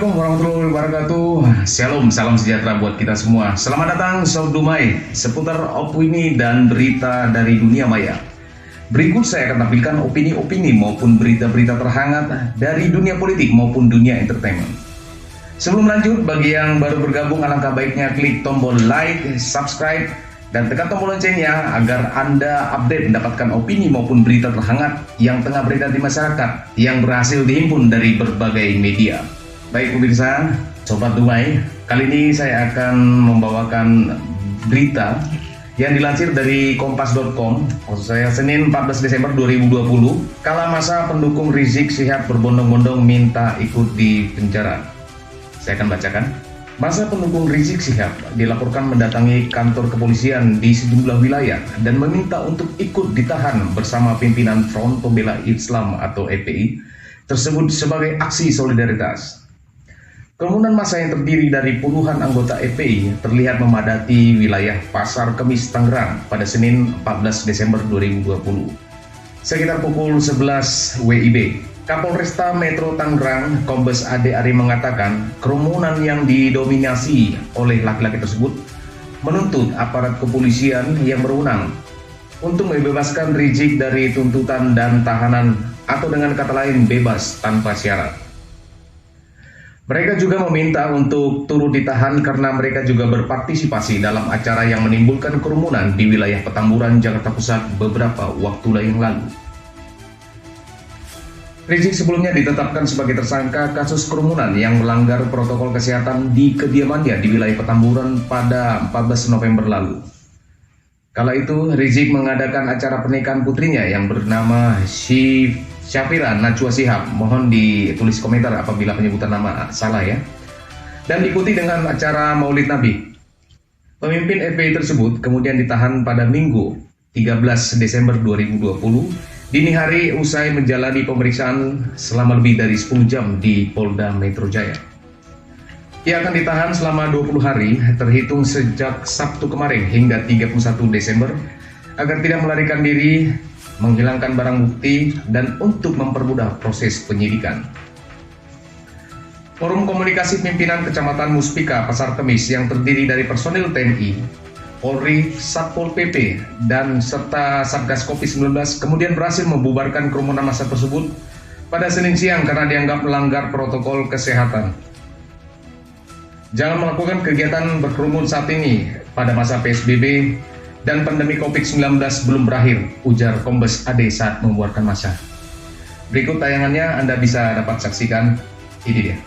Assalamualaikum warahmatullahi wabarakatuh. Shalom, salam sejahtera buat kita semua. Selamat datang Sob Dumai, seputar opini dan berita dari dunia maya. Berikut saya akan tampilkan opini-opini maupun berita-berita terhangat dari dunia politik maupun dunia entertainment. Sebelum lanjut, bagi yang baru bergabung alangkah baiknya klik tombol like, subscribe, dan tekan tombol loncengnya agar Anda update mendapatkan opini maupun berita terhangat yang tengah beredar di masyarakat yang berhasil dihimpun dari berbagai media. Baik pemirsa, Sobat Dumai, kali ini saya akan membawakan berita yang dilansir dari kompas.com, maksud saya Senin 14 Desember 2020, kala masa pendukung Rizik Syihab berbondong-bondong minta ikut di penjara. Saya akan bacakan. Masa pendukung Rizik Syihab dilaporkan mendatangi kantor kepolisian di sejumlah wilayah dan meminta untuk ikut ditahan bersama pimpinan Front Pembela Islam atau FPI tersebut sebagai aksi solidaritas. Kerumunan massa yang terdiri dari puluhan anggota FPI terlihat memadati wilayah Pasar Kemis Tangerang pada Senin 14 Desember 2020. Sekitar pukul 11 WIB, Kapolresta Metro Tangerang, Kombes Ade Ari mengatakan kerumunan yang didominasi oleh laki-laki tersebut menuntut aparat kepolisian yang berwenang untuk membebaskan Rizik dari tuntutan dan tahanan atau dengan kata lain bebas tanpa syarat. Mereka juga meminta untuk turut ditahan karena mereka juga berpartisipasi dalam acara yang menimbulkan kerumunan di wilayah Petamburan, Jakarta Pusat beberapa waktu yang lalu. Rizik sebelumnya ditetapkan sebagai tersangka kasus kerumunan yang melanggar protokol kesehatan di kediamannya di wilayah Petamburan pada 14 November lalu. Kala itu, Rizik mengadakan acara pernikahan putrinya yang bernama Syafira Najwa Shihab, mohon ditulis komentar apabila penyebutan nama salah ya, dan diikuti dengan acara Maulid Nabi. Pemimpin FPI tersebut kemudian ditahan pada Minggu 13 Desember 2020 dini hari usai menjalani pemeriksaan selama lebih dari 10 jam di Polda Metro Jaya. Ia akan ditahan selama 20 hari terhitung sejak Sabtu kemarin hingga 31 Desember agar tidak melarikan diri, menghilangkan barang bukti, dan untuk mempermudah proses penyidikan. Forum Komunikasi Pimpinan Kecamatan Muspika Pasar Kemis yang terdiri dari personil TNI, Polri, Satpol PP, dan serta Satgas Covid-19 kemudian berhasil membubarkan kerumunan massa tersebut pada Senin siang karena dianggap melanggar protokol kesehatan. Jangan melakukan kegiatan berkerumun saat ini pada masa PSBB dan pandemi Covid-19 belum berakhir, ujar Kombes Ade saat membubarkan massa. Berikut tayangannya Anda bisa dapat saksikan, ini dia.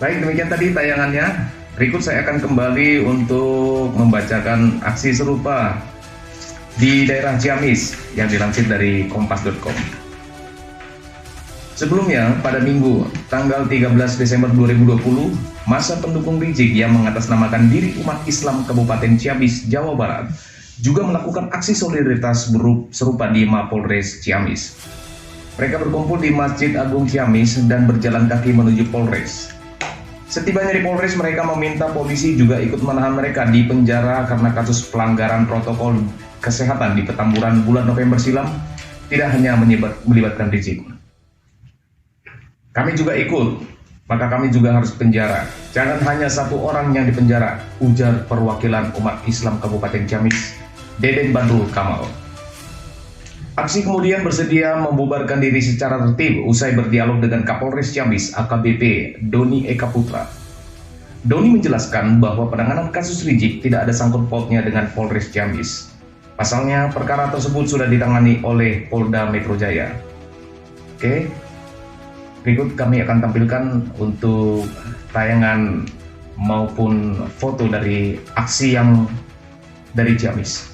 Baik, demikian tadi tayangannya. Berikut saya akan kembali untuk membacakan aksi serupa di daerah Ciamis yang dilansir dari kompas.com. Sebelumnya, pada Minggu, tanggal 13 Desember 2020, massa pendukung Rizik yang mengatasnamakan diri umat Islam Kabupaten Ciamis, Jawa Barat, juga melakukan aksi solidaritas serupa di Mapolres Ciamis. Mereka berkumpul di Masjid Agung Ciamis dan berjalan kaki menuju Polres. Setibanya di Polres, mereka meminta polisi juga ikut menahan mereka di penjara karena kasus pelanggaran protokol kesehatan di Petamburan bulan November silam tidak hanya melibatkan Rizik. Kami juga ikut, maka kami juga harus penjara. Jangan hanya satu orang yang dipenjara, ujar perwakilan umat Islam Kabupaten Ciamis, Deden Badrul Kamal. Aksi kemudian bersedia membubarkan diri secara tertib usai berdialog dengan Kapolres Ciamis AKBP Doni Eka Putra. Doni menjelaskan bahwa penanganan kasus Rizik tidak ada sangkut pautnya dengan Polres Ciamis. Pasalnya, perkara tersebut sudah ditangani oleh Polda Metro Jaya. Oke, berikut kami akan tampilkan untuk tayangan maupun foto dari aksi yang dari Ciamis.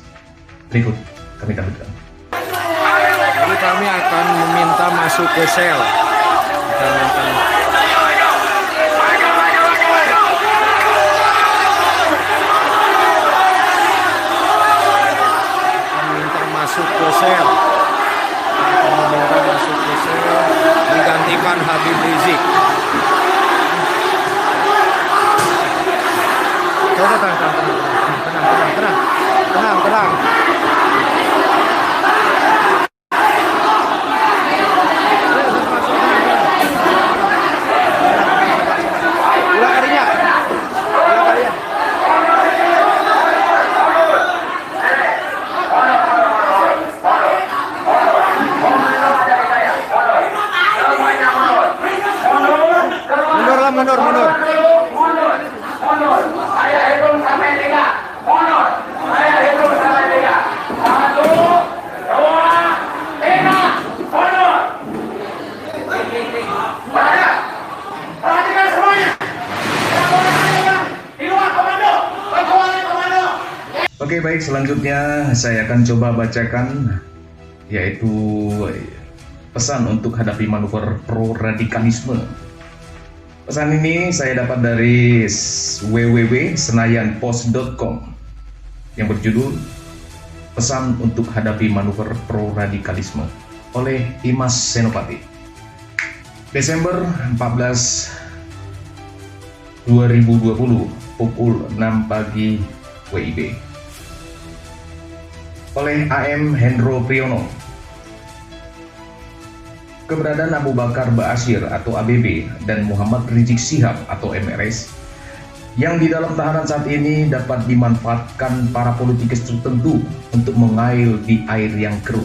Berikut kami tampilkan. Jadi kami akan meminta masuk ke sel. Meminta masuk ke sel. Meminta masuk ke sel menggantikan Habib Rizik. Tenang. Mundur. Saya hitung sampai 3. Mundur. Saya hitung sampai 3. 1, 2, 3. Mundur. Perhatikan semuanya. Di luar komando. Komando. Oke, baik, selanjutnya saya akan coba bacakan yaitu pesan untuk hadapi manuver pro radikalisme. Pesan ini saya dapat dari www.senayanpost.com yang berjudul Pesan untuk Hadapi Manuver Pro Radikalisme oleh Imas Senopati. Desember 14 2020 pukul 6 pagi WIB oleh AM Hendro Priyono. Keberadaan Abu Bakar Ba'asyir atau ABB dan Muhammad Rizik Syihab atau MRS yang di dalam tahanan saat ini dapat dimanfaatkan para politikus tertentu untuk mengail di air yang keruh.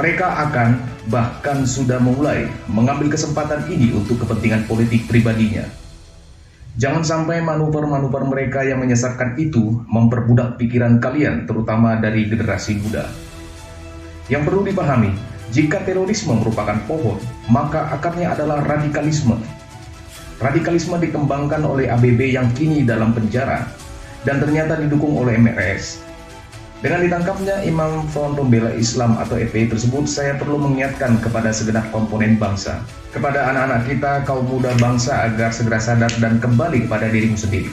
Mereka akan bahkan sudah mulai mengambil kesempatan ini untuk kepentingan politik pribadinya. Jangan sampai manuver-manuver mereka yang menyesatkan itu memperbudak pikiran kalian, terutama dari generasi muda. Yang perlu dipahami, jika terorisme merupakan pohon, maka akarnya adalah radikalisme. Radikalisme dikembangkan oleh ABB yang kini dalam penjara dan ternyata didukung oleh MRS. Dengan ditangkapnya Imam Front Pembela Islam atau FPI tersebut, saya perlu mengingatkan kepada segenap komponen bangsa, kepada anak-anak kita, kaum muda bangsa, agar segera sadar dan kembali kepada dirimu sendiri.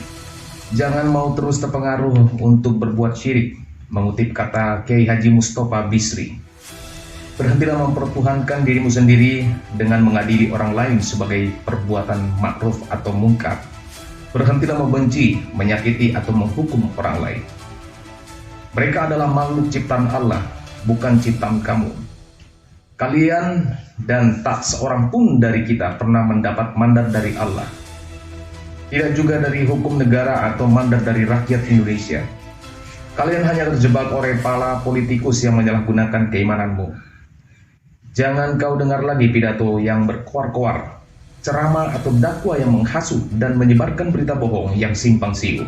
Jangan mau terus terpengaruh untuk berbuat syirik, mengutip kata Kiai Haji Mustofa Bisri. Berhentilah mempertuhankan dirimu sendiri dengan mengadili orang lain sebagai perbuatan makruf atau mungkar. Berhentilah membenci, menyakiti atau menghukum orang lain. Mereka adalah makhluk ciptaan Allah, bukan ciptaan kamu. Kalian dan tak seorang pun dari kita pernah mendapat mandat dari Allah. Tidak juga dari hukum negara atau mandat dari rakyat Indonesia. Kalian hanya terjebak oleh para politikus yang menyalahgunakan keimananmu. Jangan kau dengar lagi pidato yang berkoar-koar, ceramah atau dakwah yang menghasut dan menyebarkan berita bohong yang simpang siur.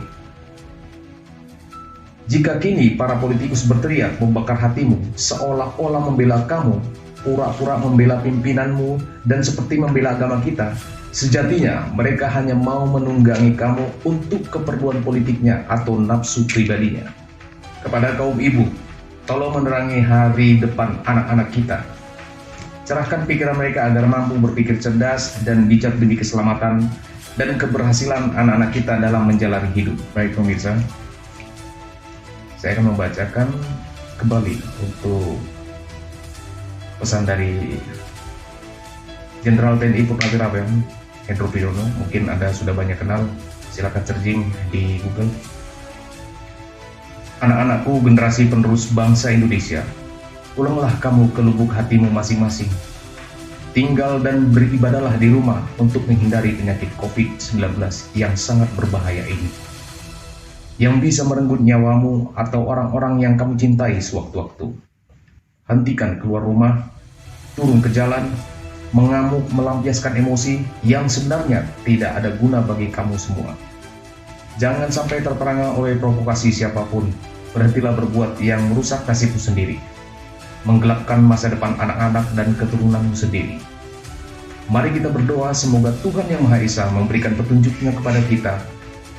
Jika kini para politikus berteriak membakar hatimu, seolah-olah membela kamu, pura-pura membela pimpinanmu, dan seperti membela agama kita, sejatinya mereka hanya mau menunggangi kamu untuk keperluan politiknya atau nafsu pribadinya. Kepada kaum ibu, tolong menerangi hari depan anak-anak kita. Cerahkan pikiran mereka agar mampu berpikir cerdas dan bijak demi keselamatan dan keberhasilan anak-anak kita dalam menjalani hidup. Baik pemirsa, saya akan membacakan kembali untuk pesan dari Jenderal TNI Purnawirawan Hendro Priyono. Mungkin Anda sudah banyak kenal, silakan searching di Google. Anak-anakku, generasi penerus bangsa Indonesia, pulanglah kamu ke lubuk hatimu masing-masing. Tinggal dan beribadahlah di rumah untuk menghindari penyakit COVID-19 yang sangat berbahaya ini, yang bisa merenggut nyawamu atau orang-orang yang kamu cintai sewaktu-waktu. Hentikan keluar rumah, turun ke jalan, mengamuk melampiaskan emosi yang sebenarnya tidak ada guna bagi kamu semua. Jangan sampai terperangah oleh provokasi siapapun. Berhentilah berbuat yang merusak nasibmu sendiri. menggelapkan masa depan anak-anak dan keturunanmu sendiri. Mari kita berdoa semoga Tuhan Yang Maha Esa memberikan petunjuknya kepada kita,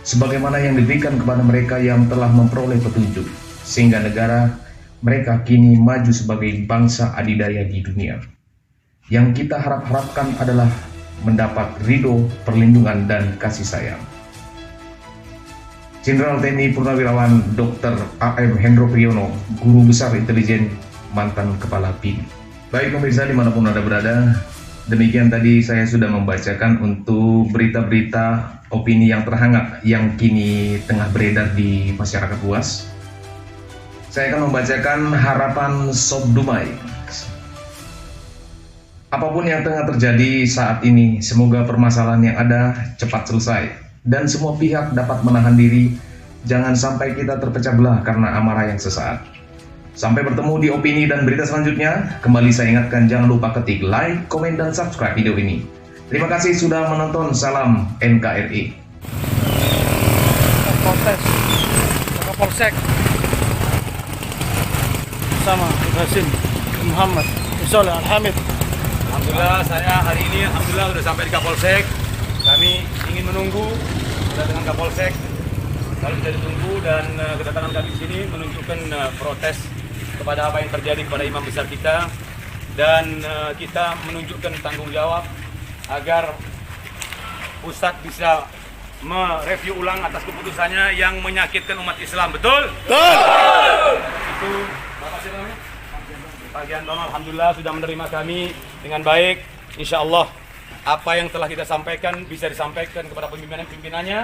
sebagaimana yang diberikan kepada mereka yang telah memperoleh petunjuk, sehingga negara mereka kini maju sebagai bangsa adidaya di dunia. Yang kita harapkan adalah mendapat ridho, perlindungan, dan kasih sayang. Jenderal TNI Purnawirawan Dr. A.M. Hendro Priyono, Guru Besar Intelijen, mantan Kepala BIN. Baik pemirsa dimanapun Anda berada, demikian tadi saya sudah membacakan untuk berita-berita opini yang terhangat yang kini tengah beredar di masyarakat luas. Saya akan membacakan harapan Sob Dumai. Apapun yang tengah terjadi saat ini, semoga permasalahan yang ada cepat selesai dan semua pihak dapat menahan diri. Jangan sampai kita terpecah belah karena amarah yang sesaat. Sampai bertemu di opini dan berita selanjutnya. Kembali saya ingatkan, jangan lupa ketik like, komen, dan subscribe video ini. Terima kasih sudah menonton. Salam NKRI. Protes Kapolsek bersama Hasim Muhammad Soleh Al-Hamid. Alhamdulillah saya hari ini sudah sampai di Kapolsek. Kami ingin menunggu kedatangan Kapolsek. Kalau bisa ditunggu, dan kedatangan kami di sini menunjukkan protes kepada apa yang terjadi kepada imam besar kita, dan kita menunjukkan tanggung jawab agar Ustadz bisa mereview ulang atas keputusannya yang menyakitkan umat Islam. Betul? Betul. Itu apa sih namanya? Pak Gianto, alhamdulillah sudah menerima kami dengan baik. Insya Allah apa yang telah kita sampaikan bisa disampaikan kepada pimpinan-pimpinannya,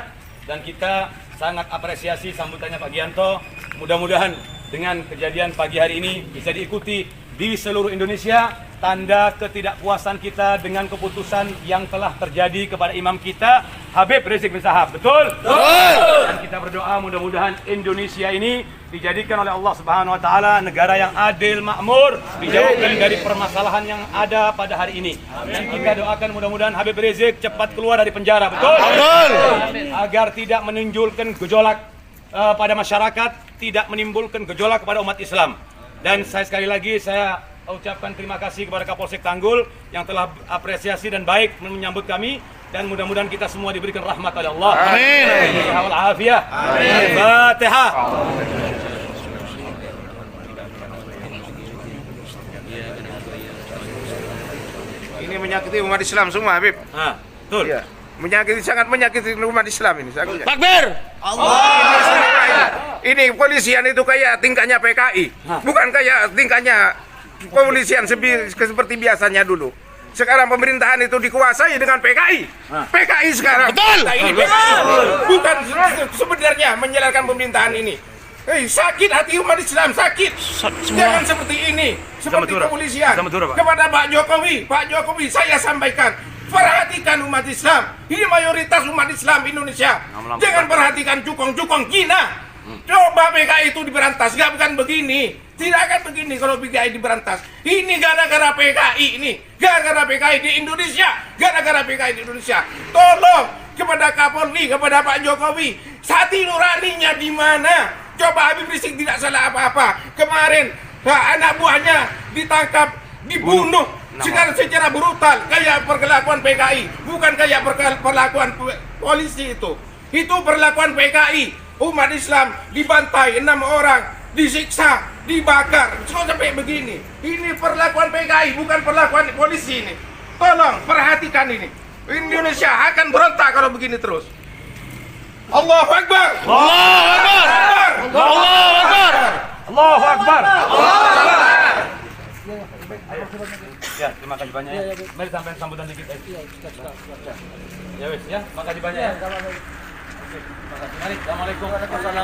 dan kita sangat apresiasi sambutannya Pak Gianto. Mudah-mudahan dengan kejadian pagi hari ini bisa diikuti di seluruh Indonesia, tanda ketidakpuasan kita dengan keputusan yang telah terjadi kepada imam kita Habib Rizik bin Syihab. Betul? Betul. Dan kita berdoa mudah-mudahan Indonesia ini dijadikan oleh Allah Subhanahu wa taala negara yang adil, makmur, dijauhkan dari permasalahan yang ada pada hari ini. Dan kita doakan mudah-mudahan Habib Rizik cepat keluar dari penjara. Betul? Betul. Agar tidak menimbulkan gejolak pada masyarakat, tidak menimbulkan gejolak kepada umat Islam. Dan saya sekali lagi saya ucapkan terima kasih kepada Kapolsek Tanggul yang telah apresiasi dan baik menyambut kami, dan mudah-mudahan kita semua diberikan rahmat oleh Allah. Amin. Alhamdulillah. Amin. Fatihah. Ini menyakiti umat Islam semua, Habib. Betul. Iya. Sangat menyakiti umat Islam ini. Takbir. Ini polisian itu kayak tingkahnya PKI, bukan kayak tingkahnya kepolisian seperti biasanya dulu. Sekarang pemerintahan itu dikuasai dengan PKI. PKI sekarang. Betul. Nah, ini PKI. Bukan sebenarnya menjalankan pemerintahan ini. Sakit hati umat Islam, sakit. Jangan seperti ini, seperti kepolisian. Kepada Pak Jokowi, saya sampaikan, perhatikan umat Islam. Ini mayoritas umat Islam Indonesia. Jangan perhatikan cukong-cukong Cina. Coba PKI itu diberantas, nggak bukan begini. Tidak akan begini kalau PKI diberantas. Ini gara-gara PKI ini. Gara-gara PKI di Indonesia. Gara-gara PKI di Indonesia. Tolong kepada Kapolri, kepada Pak Jokowi, hati nuraninya di mana? Coba Habib Rizik tidak salah apa-apa. Kemarin anak buahnya ditangkap, dibunuh secara brutal, kayak perlakuan PKI, bukan kayak perlakuan polisi itu. Itu perlakuan PKI. Umat Islam dibantai 6 orang, disiksa, dibakar, sampai begini. Ini perlakuan PKI, bukan perlakuan polisi ini. Tolong perhatikan ini. Indonesia akan berontak kalau begini terus. Allahu Akbar. Allahu Akbar. Allahu Akbar. Allahu Akbar. Allahu Akbar. Ya, terima kasih banyak ya. Mari sampai sambutan dikit. Ya wes ya, makasih banyak ya. Terima kasih. Mari, assalamualaikum warahmatullahi wabarakatuh.